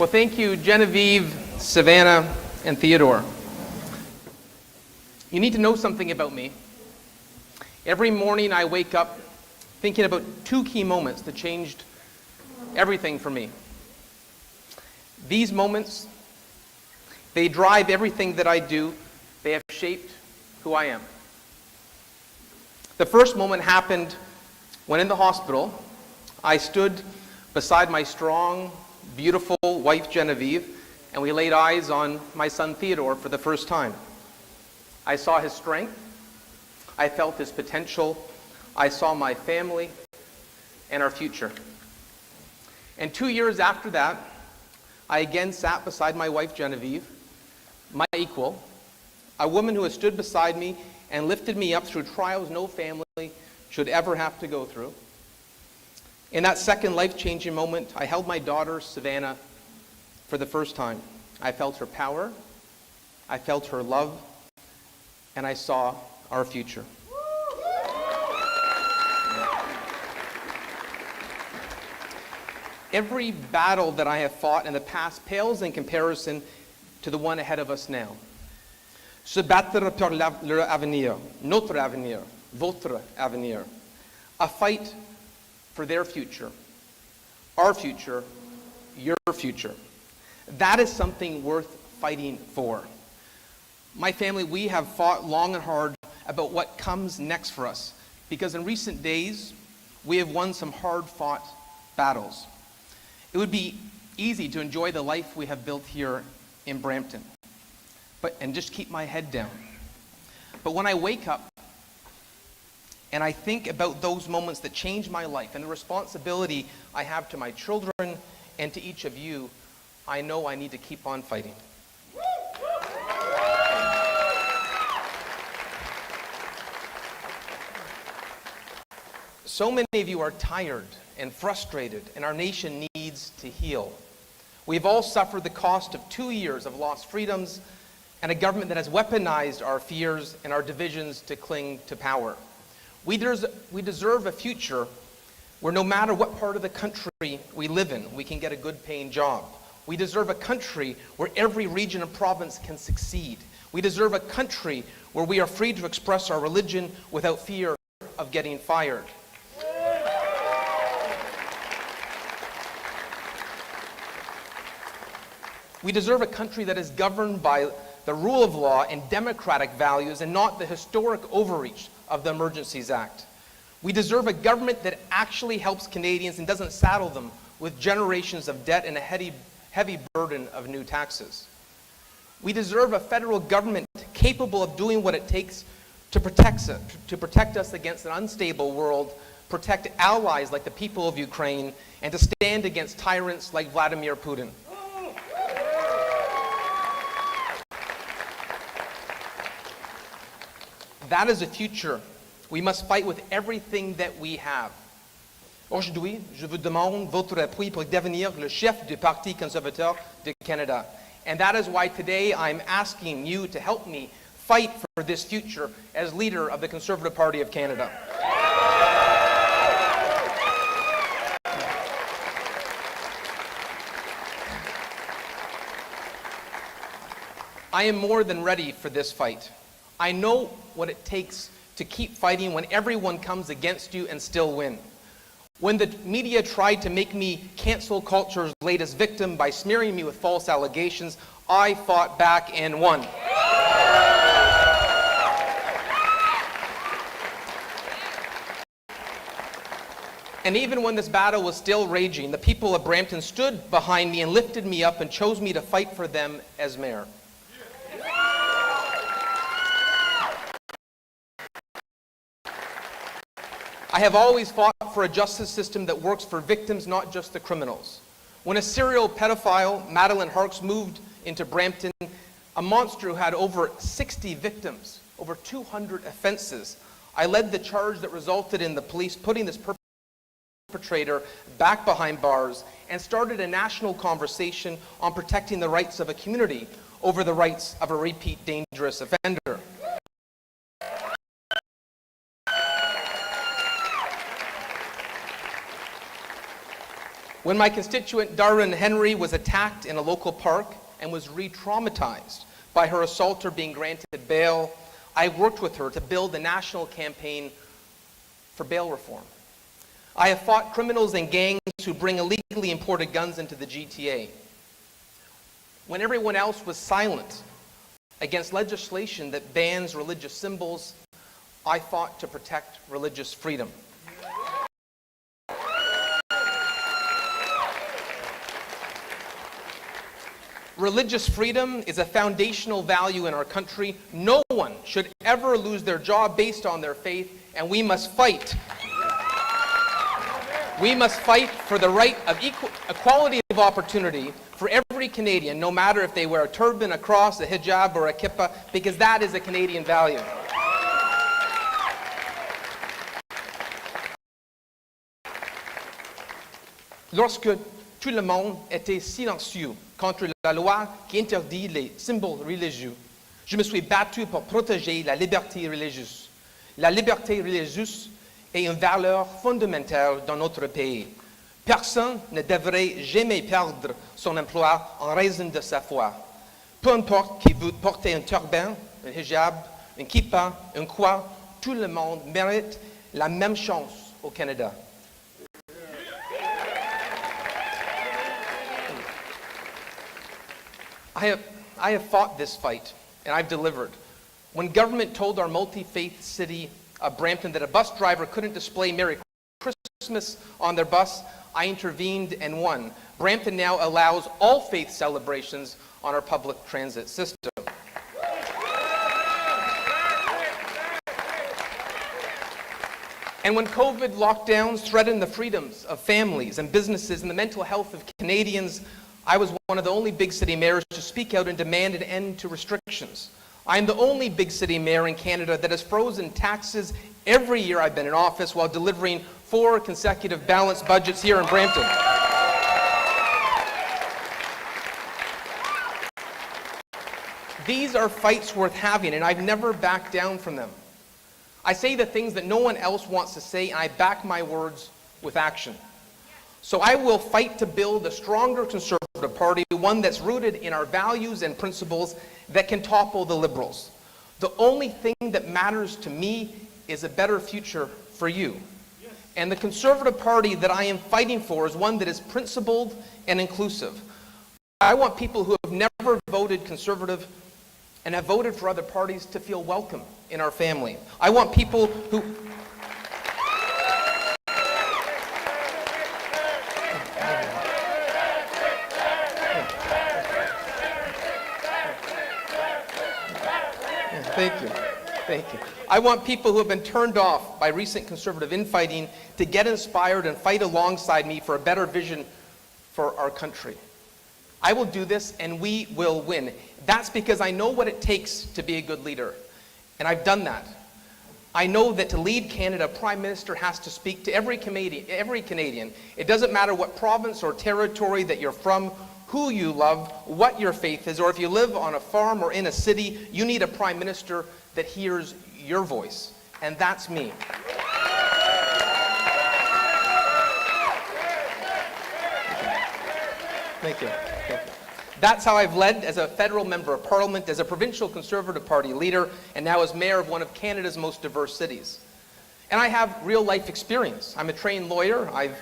Well, thank you, Genevieve, Savannah, and Theodore. You need to know something about me. Every morning I wake up thinking about two key moments that changed everything for me. These moments, they drive everything that I do. They have shaped who I am. The first moment happened when in the hospital, I stood beside my strong, beautiful wife Genevieve, and we laid eyes on my son Theodore for the first time. I saw his strength, I felt his potential, I saw my family and our future. And 2 years after that, I again sat beside my wife Genevieve, my equal, a woman who has stood beside me and lifted me up through trials no family should ever have to go through. In that second life-changing moment, I held my daughter, Savannah, for the first time. I felt her power, I felt her love, and I saw our future. Every battle that I have fought in the past pales in comparison to the one ahead of us now. Se battre pour leur avenir, notre avenir, votre avenir. A fight for their future, our future, your future. That is something worth fighting for. My family, we have fought long and hard about what comes next for us, because in recent days, we have won some hard-fought battles. It would be easy to enjoy the life we have built here in Brampton, and just keep my head down. But when I wake up and I think about those moments that changed my life and the responsibility I have to my children and to each of you, I know I need to keep on fighting. So many of you are tired and frustrated, and our nation needs to heal. We've all suffered the cost of 2 years of lost freedoms and a government that has weaponized our fears and our divisions to cling to power. We deserve a future where no matter what part of the country we live in, we can get a good paying job. We deserve a country where every region and province can succeed. We deserve a country where we are free to express our religion without fear of getting fired. We deserve a country that is governed by the rule of law and democratic values and not the historic overreach of the Emergencies Act. We deserve a government that actually helps Canadians and doesn't saddle them with generations of debt and a heavy burden of new taxes. We deserve a federal government capable of doing what it takes to protect us against an unstable world, protect allies like the people of Ukraine, and to stand against tyrants like Vladimir Putin. That is a future we must fight with everything that we have. Aujourd'hui, je vous demande votre appui pour devenir le chef du Parti conservateur du Canada. And that is why today I'm asking you to help me fight for this future as leader of the Conservative Party of Canada. I am more than ready for this fight. I know what it takes to keep fighting when everyone comes against you and still win. When the media tried to make me cancel culture's latest victim by smearing me with false allegations, I fought back and won. And even when this battle was still raging, the people of Brampton stood behind me and lifted me up and chose me to fight for them as mayor. I have always fought for a justice system that works for victims, not just the criminals. When a serial pedophile, Madeleine Harks, moved into Brampton, a monster who had over 60 victims, over 200 offenses, I led the charge that resulted in the police putting this perpetrator back behind bars and started a national conversation on protecting the rights of a community over the rights of a repeat dangerous offender. When my constituent Darren Henry was attacked in a local park and was re-traumatized by her assaulter being granted bail, I worked with her to build a national campaign for bail reform. I have fought criminals and gangs who bring illegally imported guns into the GTA. When everyone else was silent against legislation that bans religious symbols, I fought to protect religious freedom. Religious freedom is a foundational value in our country. No one should ever lose their job based on their faith, and we must fight. We must fight for the right of equality of opportunity for every Canadian, no matter if they wear a turban, a cross, a hijab, or a kippah, because that is a Canadian value. Lorsque tout le monde était silencieux contre la loi qui interdit les symboles religieux, je me suis battu pour protéger la liberté religieuse. La liberté religieuse est une valeur fondamentale dans notre pays. Personne ne devrait jamais perdre son emploi en raison de sa foi. Peu importe que vous portez un turban, un hijab, un kippa, un croix, tout le monde mérite la même chance au Canada. I have fought this fight, and I've delivered. When government told our multi-faith city of Brampton that a bus driver couldn't display Merry Christmas on their bus, I intervened and won. Brampton now allows all faith celebrations on our public transit system. And when COVID lockdowns threatened the freedoms of families and businesses and the mental health of Canadians, I was one of the only big city mayors to speak out and demand an end to restrictions. I am the only big city mayor in Canada that has frozen taxes every year I've been in office while delivering 4 consecutive balanced budgets here in Brampton. These are fights worth having, and I've never backed down from them. I say the things that no one else wants to say, and I back my words with action. So I will fight to build a stronger Conservative Party, one that's rooted in our values and principles that can topple the Liberals. The only thing that matters to me is a better future for you. And the Conservative Party that I am fighting for is one that is principled and inclusive. I want people who have never voted Conservative and have voted for other parties to feel welcome in our family. I want people who... Thank you. Thank you. I want people who have been turned off by recent Conservative infighting to get inspired and fight alongside me for a better vision for our country. I will do this, and we will win. That's because I know what it takes to be a good leader, and I've done that. I know that to lead Canada, a Prime Minister has to speak to every Canadian. It doesn't matter what province or territory that you're from, who you love, what your faith is, or if you live on a farm or in a city, you need a Prime Minister that hears your voice, and that's me. Thank you. Thank you. That's how I've led as a federal member of Parliament, as a provincial Conservative Party leader, and now as mayor of one of Canada's most diverse cities. And I have real-life experience. I'm a trained lawyer. I've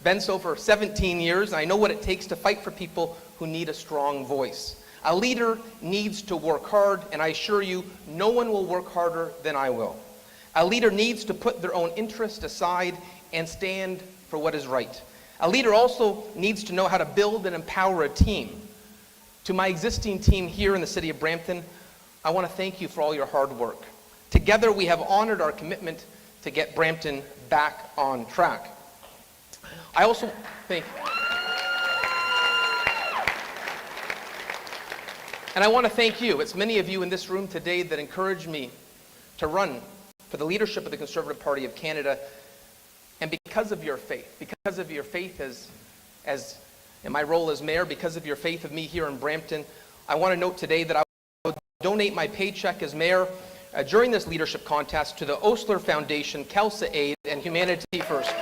been so for 17 years, and I know what it takes to fight for people who need a strong voice. A leader needs to work hard, and I assure you, no one will work harder than I will. A leader needs to put their own interest aside and stand for what is right. A leader also needs to know how to build and empower a team. To my existing team here in the city of Brampton, I want to thank you for all your hard work. Together, we have honored our commitment to get Brampton back on track. I also thank you. And I want to thank you. It's many of you in this room today that encouraged me to run for the leadership of the Conservative Party of Canada. And because of your faith as in my role as mayor, because of your faith of me here in Brampton, I want to note today that I will donate my paycheck as mayor during this leadership contest to the Osler Foundation, Kelsa Aid, and Humanity First.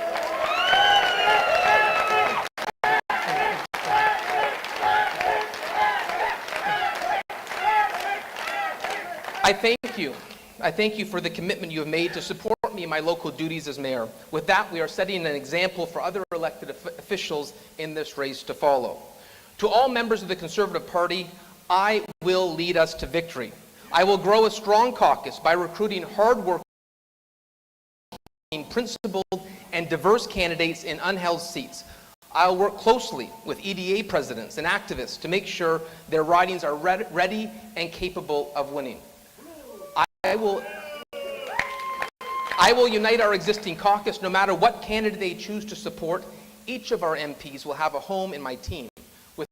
I thank you. I thank you for the commitment you have made to support me in my local duties as mayor. With that, we are setting an example for other elected officials in this race to follow. To all members of the Conservative Party, I will lead us to victory. I will grow a strong caucus by recruiting hard-working, principled, and diverse candidates in unheld seats. I'll work closely with EDA presidents and activists to make sure their ridings are ready and capable of winning. I will unite our existing caucus no matter what candidate they choose to support. Each of our MPs will have a home in my team. With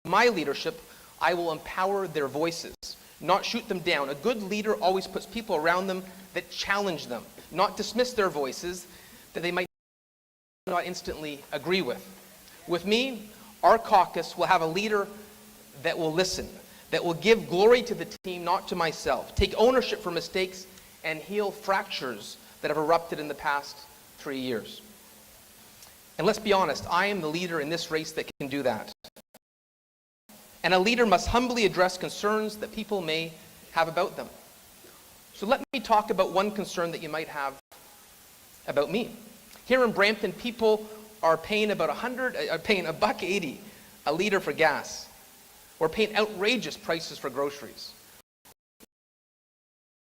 my leadership, I will empower their voices, not shoot them down. A good leader always puts people around them that challenge them, not dismiss their voices that they might not instantly agree with. With me, our caucus will have a leader that will listen, that will give glory to the team, not to myself, take ownership for mistakes, and heal fractures that have erupted in the past 3 years. And let's be honest, I am the leader in this race that can do that. And a leader must humbly address concerns that people may have about them. So let me talk about one concern that you might have about me. Here in Brampton, people are paying about $1.80 a liter for gas. We're paying outrageous prices for groceries.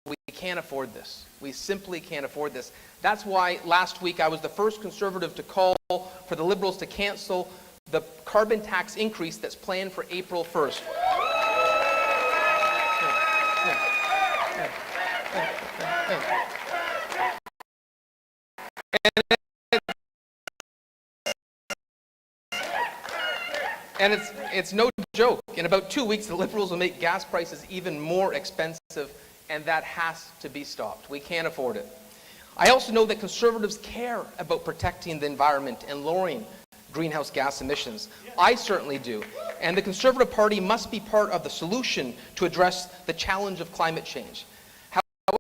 We can't afford this. We simply can't afford this. That's why last week I was the first Conservative to call for the Liberals to cancel the carbon tax increase that's planned for April 1st. And it's no joke. In about 2 weeks, the Liberals will make gas prices even more expensive, and that has to be stopped. We can't afford it. I also know that Conservatives care about protecting the environment and lowering greenhouse gas emissions. I certainly do. And the Conservative Party must be part of the solution to address the challenge of climate change. However,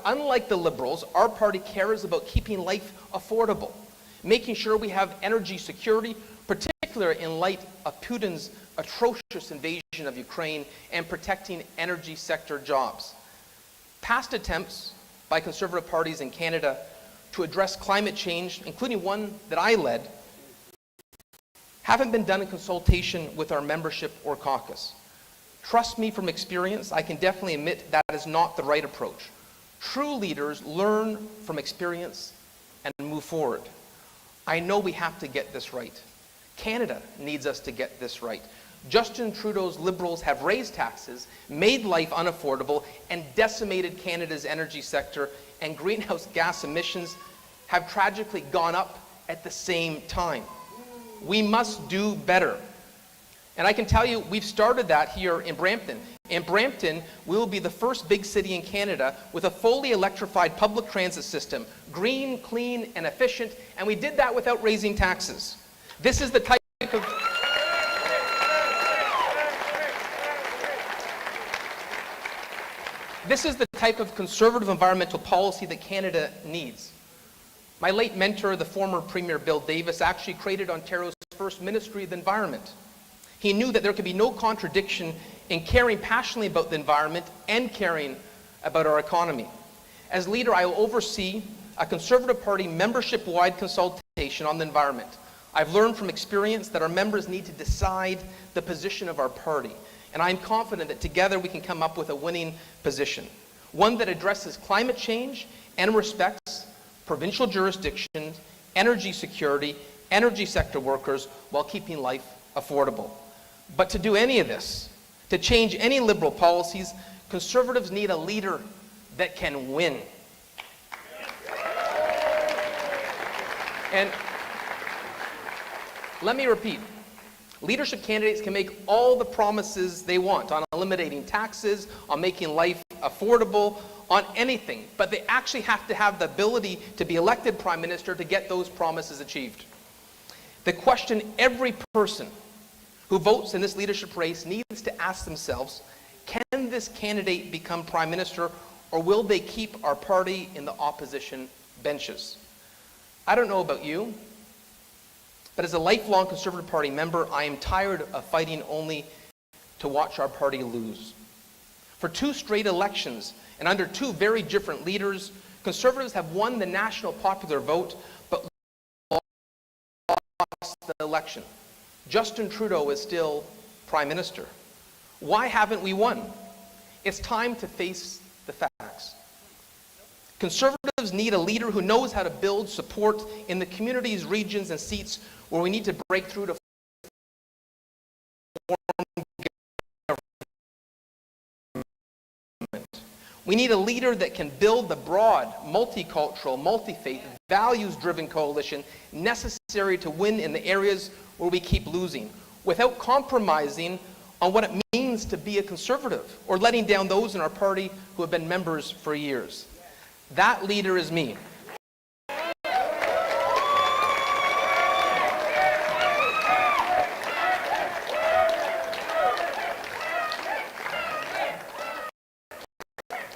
unlike the Liberals, our party cares about keeping life affordable, making sure we have energy security, particularly in light of Putin's atrocious invasion of Ukraine, and protecting energy sector jobs. Past attempts by Conservative parties in Canada to address climate change, including one that I led, haven't been done in consultation with our membership or caucus. Trust me, from experience, I can definitely admit that is not the right approach. True leaders learn from experience and move forward. I know we have to get this right. Canada needs us to get this right. Justin Trudeau's Liberals have raised taxes, made life unaffordable, and decimated Canada's energy sector, and greenhouse gas emissions have tragically gone up at the same time. We must do better. And I can tell you, we've started that here in Brampton. In Brampton, we will be the first big city in Canada with a fully electrified public transit system, green, clean, and efficient, and we did that without raising taxes. This is the type of conservative environmental policy that Canada needs. My late mentor, the former Premier Bill Davis, actually created Ontario's first Ministry of the Environment. He knew that there could be no contradiction in caring passionately about the environment and caring about our economy. As leader, I will oversee a Conservative Party membership-wide consultation on the environment. I've learned from experience that our members need to decide the position of our party, and I'm confident that together we can come up with a winning position, one that addresses climate change and respects provincial jurisdictions, energy security, energy sector workers, while keeping life affordable. But to do any of this, to change any Liberal policies, Conservatives need a leader that can win. And let me repeat, leadership candidates can make all the promises they want on eliminating taxes, on making life affordable, on anything, but they actually have to have the ability to be elected Prime Minister to get those promises achieved. The question every person who votes in this leadership race needs to ask themselves, can this candidate become Prime Minister, or will they keep our party in the opposition benches? I don't know about you, but as a lifelong Conservative Party member, I am tired of fighting only to watch our party lose. For 2 straight elections and under 2 very different leaders, Conservatives have won the national popular vote but lost the election. Justin Trudeau is still Prime Minister. Why haven't we won? It's time to face the facts. Conservatives need a leader who knows how to build support in the communities, regions, and seats where we need to break through to form government. We need a leader that can build the broad, multicultural, multi-faith, values-driven coalition necessary to win in the areas where we keep losing, without compromising on what it means to be a conservative or letting down those in our party who have been members for years. That leader is me.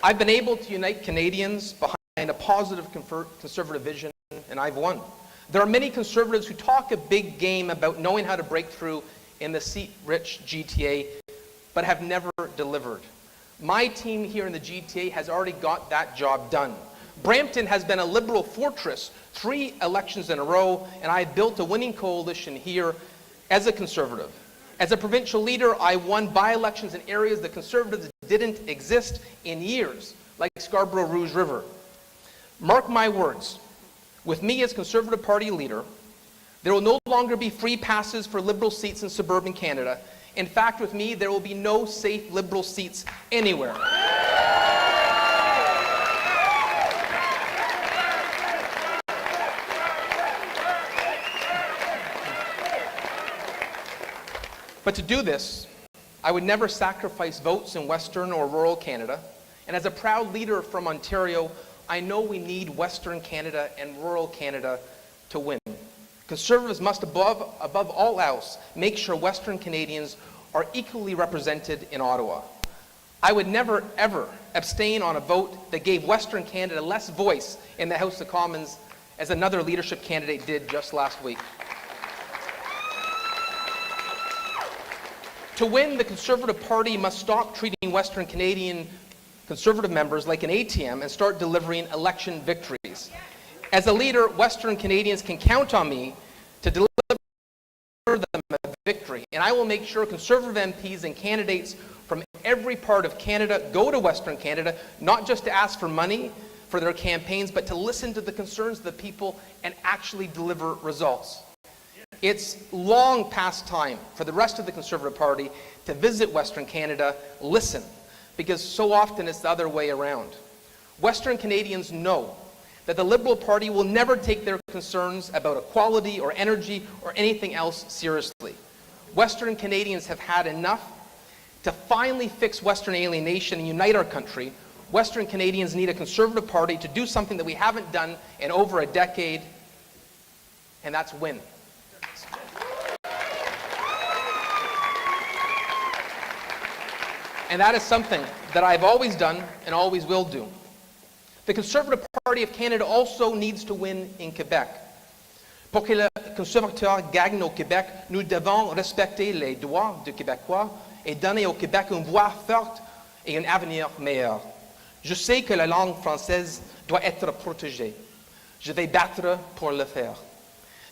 I've been able to unite Canadians behind a positive conservative vision, and I've won. There are many conservatives who talk a big game about knowing how to break through in the seat-rich GTA, but have never delivered. My team here in the GTA has already got that job done. Brampton has been a Liberal fortress 3 elections in a row, and I built a winning coalition here as a Conservative. As a provincial leader, I won by-elections in areas that Conservatives didn't exist in years, like Scarborough Rouge River. Mark my words, with me as Conservative Party leader, there will no longer be free passes for Liberal seats in suburban Canada. In fact, with me, there will be no safe Liberal seats anywhere. But to do this, I would never sacrifice votes in Western or rural Canada. And as a proud leader from Ontario, I know we need Western Canada and rural Canada to win. Conservatives must, above all else, make sure Western Canadians are equally represented in Ottawa. I would never, ever abstain on a vote that gave Western Canada less voice in the House of Commons, as another leadership candidate did just last week. To win, the Conservative Party must stop treating Western Canadian Conservative members like an ATM and start delivering election victories. As a leader, Western Canadians can count on me to deliver them a victory, and I will make sure Conservative MPs and candidates from every part of Canada go to Western Canada, not just to ask for money for their campaigns, but to listen to the concerns of the people and actually deliver results. It's long past time for the rest of the Conservative Party to visit Western Canada, listen, because so often it's the other way around. Western Canadians know that the Liberal Party will never take their concerns about equality or energy or anything else seriously. Western Canadians have had enough. To finally fix Western alienation and unite our country, Western Canadians need a Conservative Party to do something that we haven't done in over a decade, and that's win. And that is something that I've always done and always will do. The Conservative Party of Canada also needs to win in Quebec. Pour que le conservateur gagne au Québec, nous devons respecter les droits des Québécois et donner au Québec une voix forte et un avenir meilleur. Je sais que la langue française doit être protégée. Je vais battre pour le faire.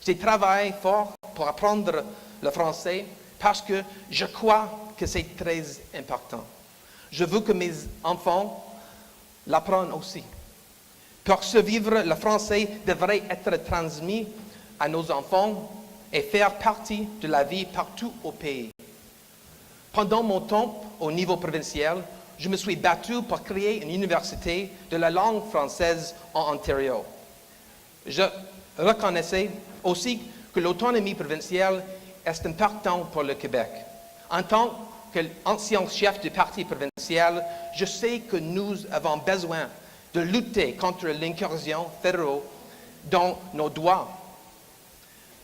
J'ai travaillé fort pour apprendre le français parce que je crois que c'est très important. Je veux que mes enfants l'apprennent aussi. Pour survivre, le français devrait être transmis à nos enfants et faire partie de la vie partout au pays. Pendant mon temps au niveau provincial, je me suis battu pour créer une université de la langue française en Ontario. Je reconnaissais aussi que l'autonomie provinciale est importante pour le Québec. En tant qu'ancien chef du parti provincial, je sais que nous avons besoin de lutter contre l'incursion fédérale dans nos droits.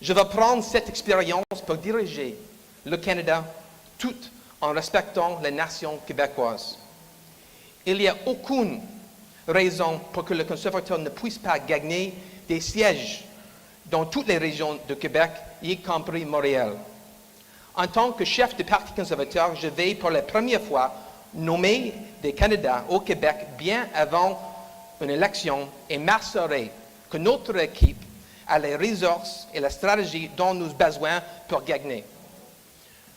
Je vais prendre cette expérience pour diriger le Canada tout en respectant la nation québécoise. Il n'y a aucune raison pour que le conservateur ne puisse pas gagner des sièges dans toutes les régions de Québec, y compris Montréal. En tant que chef du Parti conservateur, je vais pour la première fois nommer des candidats au Québec bien avant une élection et m'assurer que notre équipe a les ressources et la stratégie dont nous avons besoin pour gagner.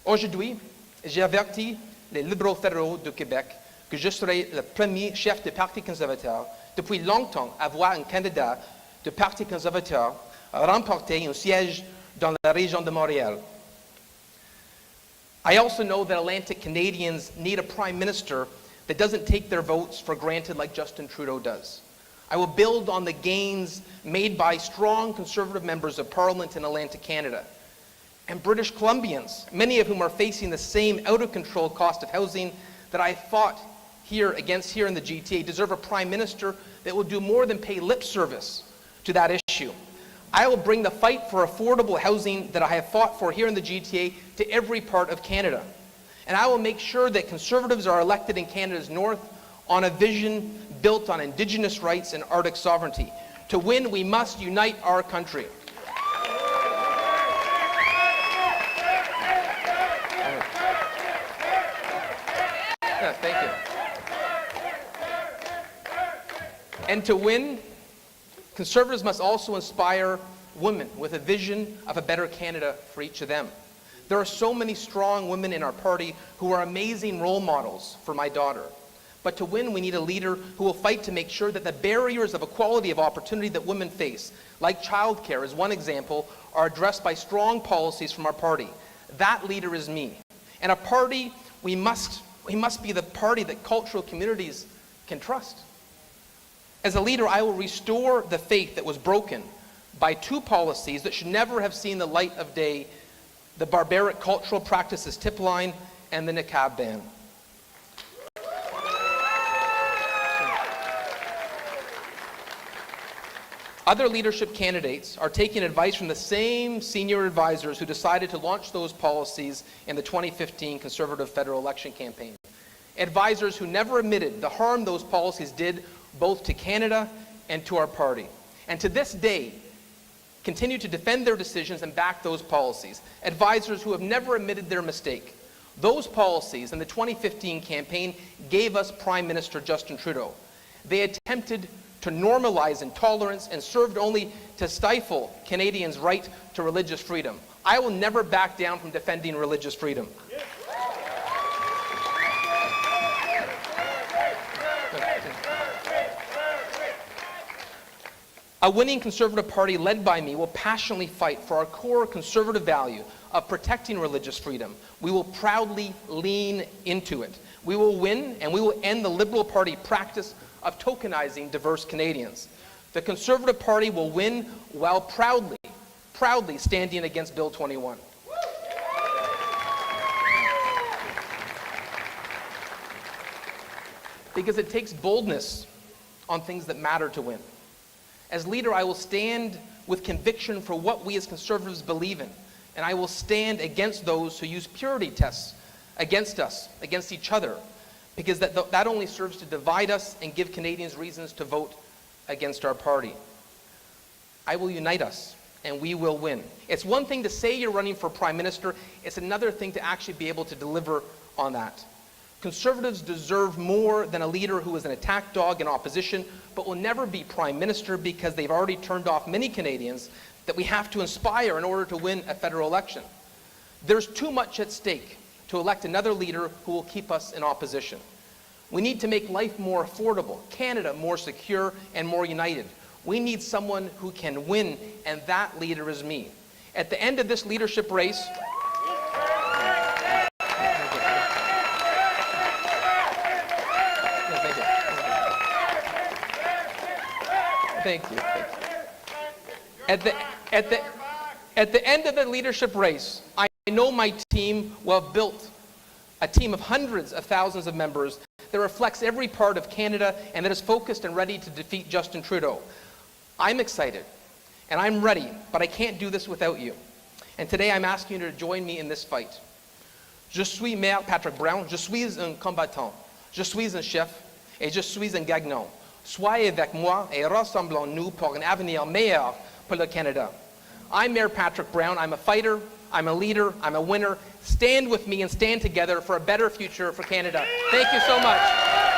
Aujourd'hui, j'ai averti les libéraux fédéraux du Québec que je serai le premier chef du Parti conservateur depuis longtemps à voir un candidat du Parti conservateur remporter un siège dans la région de Montréal. I also know that Atlantic Canadians need a prime minister that doesn't take their votes for granted like Justin Trudeau does. I will build on the gains made by strong conservative members of Parliament in Atlantic Canada. And British Columbians, many of whom are facing the same out-of-control cost of housing that I fought here in the GTA, deserve a prime minister that will do more than pay lip service to that issue. I will bring the fight for affordable housing that I have fought for here in the GTA to every part of Canada. And I will make sure that Conservatives are elected in Canada's north on a vision built on Indigenous rights and Arctic sovereignty. To win, we must unite our country. Yeah, thank you. And to win, Conservatives must also inspire women with a vision of a better Canada for each of them. There are so many strong women in our party who are amazing role models for my daughter. But to win, we need a leader who will fight to make sure that the barriers of equality of opportunity that women face, like childcare as one example, are addressed by strong policies from our party. That leader is me. And a party, we must be the party that cultural communities can trust. As a leader, I will restore the faith that was broken by two policies that should never have seen the light of day: the barbaric cultural practices tip line and the niqab ban. Other leadership candidates are taking advice from the same senior advisors who decided to launch those policies in the 2015 Conservative federal election campaign. Advisors who never admitted the harm those policies did both to Canada and to our party. And to this day, continue to defend their decisions and back those policies. Advisors who have never admitted their mistake. Those policies in the 2015 campaign gave us Prime Minister Justin Trudeau. They attempted to normalize intolerance and served only to stifle Canadians' right to religious freedom. I will never back down from defending religious freedom. A winning Conservative Party led by me will passionately fight for our core Conservative value of protecting religious freedom. We will proudly lean into it. We will win, and we will end the Liberal Party practice of tokenizing diverse Canadians. The Conservative Party will win while proudly standing against Bill 21. Because it takes boldness on things that matter to win. As leader, I will stand with conviction for what we as Conservatives believe in, and I will stand against those who use purity tests against us, against each other, because that only serves to divide us and give Canadians reasons to vote against our party. I will unite us, and we will win. It's one thing to say you're running for Prime Minister, it's another thing to actually be able to deliver on that. Conservatives deserve more than a leader who is an attack dog in opposition, but will never be Prime Minister because they've already turned off many Canadians that we have to inspire in order to win a federal election. There's too much at stake to elect another leader who will keep us in opposition. We need to make life more affordable, Canada more secure and more united. We need someone who can win, and that leader is me. At the end of this leadership race, Thank you. At the end of the leadership race, I know my team will have built a team of hundreds of thousands of members that reflects every part of Canada and that is focused and ready to defeat Justin Trudeau. I'm excited and I'm ready, but I can't do this without you. And today I'm asking you to join me in this fight. Je suis Maire Patrick Brown, je suis un combattant, je suis un chef, et je suis un gagnant. Soyez avec moi et rassemblons-nous pour un avenir meilleur pour le Canada. I'm Mayor Patrick Brown. I'm a fighter, I'm a leader, I'm a winner. stand with me and stand together for a better future for Canada. Thank you so much.